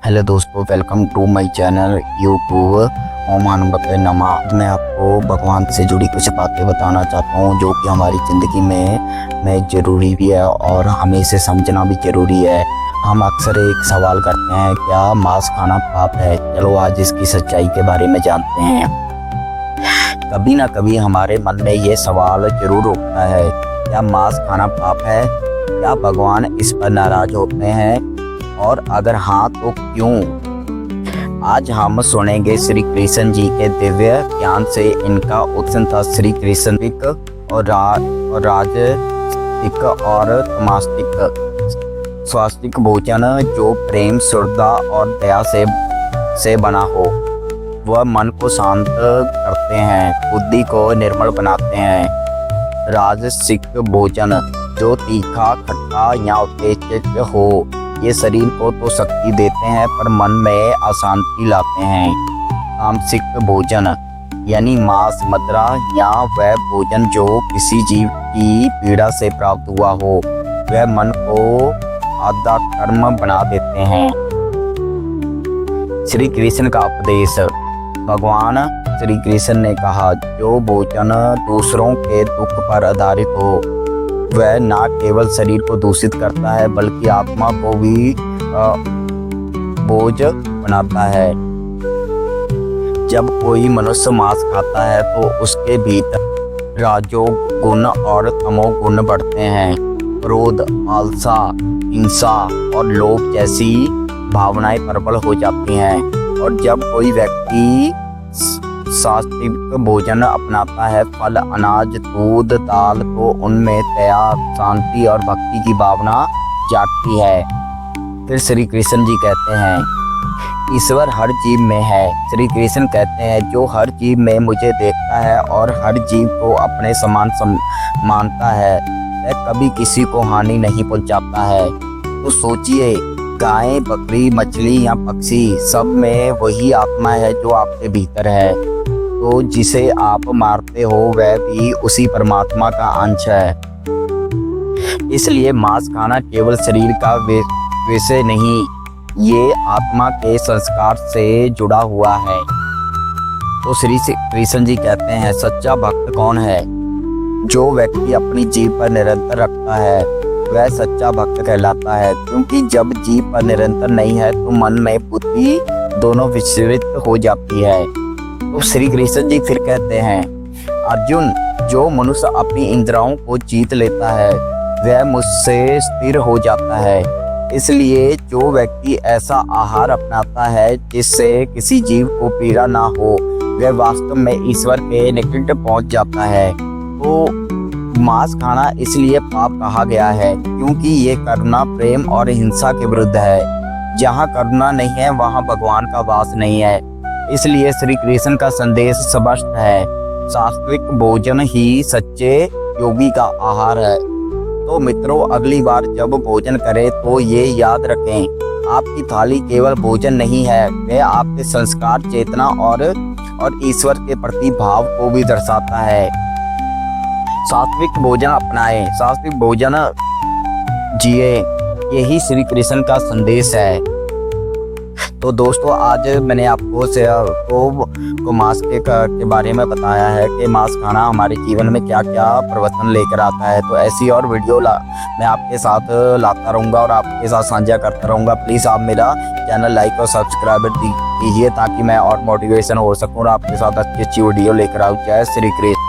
Hello दोस्तों, welcome to my channel YouTube ओमान बते नमा। मैं आपको भगवान से जुड़ी कुछ बातें बताना चाहता हूँ जो कि हमारी ज़िंदगी में ज़रूरी भी है और हमें इसे समझना भी ज़रूरी है। हम अक्सर एक सवाल करते हैं, क्या मांस खाना पाप है? चलो आज इसकी सच्चाई के बारे में जानते हैं। कभी ना कभी हमारे मन में ये सवाल जरूर उठता है, क्या मांस खाना पाप है? क्या भगवान इस पर नाराज होते हैं? और अगर हाँ तो क्यों? आज हम सुनेंगे श्री कृष्ण जी के दिव्य ज्ञान से। इनका उत्सन था श्री कृष्ण और राजसिक और तमास्तिक स्वास्तिक भोजन जो प्रेम, श्रद्धा और दया से बना हो। वह मन को शांत करते हैं, बुद्धि को निर्मल बनाते हैं। राजसिक भोजन जो तीखा, खट्टा या उत्तेजित हो, ये शरीर को तो शक्ति देते हैं पर मन में अशांति लाते हैं। तामसिक भोजन यानी मांस, मदिरा या वह भोजन जो किसी जीव की पीड़ा से प्राप्त हुआ हो, वह मन को आधा कर्म बना देते हैं। श्री कृष्ण का उपदेश। भगवान श्री कृष्ण ने कहा, जो भोजन दूसरों के दुख पर आधारित हो वह न केवल शरीर को दूषित करता है बल्कि आत्मा को भी बोझ बनाता है। जब कोई मनुष्य मांस खाता है तो उसके भीतर राजोगुण और तमोगुण बढ़ते हैं। क्रोध, आलसा, हिंसा और लोभ जैसी भावनाएं प्रबल हो जाती हैं। और जब कोई व्यक्ति सात्विक भोजन अपनाता है, फल, अनाज, दूध, दाल, तो उनमें दया, शांति और भक्ति की भावना जागती है। फिर श्री कृष्ण जी कहते हैं, ईश्वर हर जीव में है। श्री कृष्ण कहते हैं, जो हर जीव में मुझे देखता है और हर जीव को अपने समान मानता है, वह कभी किसी को हानि नहीं पहुंचाता है। तो सोचिए, गाय, बकरी, मछली या पक्षी, सब में वही आत्मा है जो आपके भीतर है। तो जिसे आप मारते हो वह भी उसी परमात्मा का अंश है। इसलिए मांस खाना केवल शरीर का विषय नहीं, ये आत्मा के संस्कार से जुड़ा हुआ है। तो श्री कृष्ण जी कहते हैं, सच्चा भक्त कौन है? जो व्यक्ति अपनी जीभ पर निरंतर रखता है वह सच्चा भक्त कहलाता है। क्योंकि जब जीभ पर निरंतर नहीं है तो मन में बुद्धि दोनों विचलित हो जाती है। तो श्री कृष्ण जी फिर कहते हैं, अर्जुन, जो मनुष्य अपनी इंद्रियों को जीत लेता है वह मुझसे स्थिर हो जाता है। इसलिए जो व्यक्ति ऐसा आहार अपनाता है जिससे किसी जीव को पीड़ा ना हो, वह वास्तव में ईश्वर के निकट पहुंच जाता है। तो मांस खाना इसलिए पाप कहा गया है क्योंकि ये करुणा, प्रेम और हिंसा के विरुद्ध है। जहाँ करुणा नहीं है वहाँ भगवान का वास नहीं है। इसलिए श्री कृष्ण का संदेश स्पष्ट है, सात्विक भोजन ही सच्चे योगी का आहार है। तो मित्रों, अगली बार जब भोजन करें तो ये याद रखें, आपकी थाली केवल भोजन नहीं है, वह आपके संस्कार, चेतना और ईश्वर के प्रति भाव को भी दर्शाता है। सात्विक भोजन अपनाएं, सात्विक भोजन जिए, यही श्री कृष्ण का संदेश है। तो दोस्तों, आज मैंने आपको मांस के बारे में बताया है कि मांस खाना हमारे जीवन में क्या क्या परिवर्तन लेकर आता है। तो ऐसी और वीडियो मैं आपके साथ लाता रहूँगा और आपके साथ साझा करता रहूँगा। प्लीज़ आप मेरा चैनल लाइक और सब्सक्राइब कीजिए ताकि मैं और मोटिवेशन हो सकूँ और आपके साथ अच्छी अच्छी वीडियो लेकर आऊँ। जय श्री कृष्ण।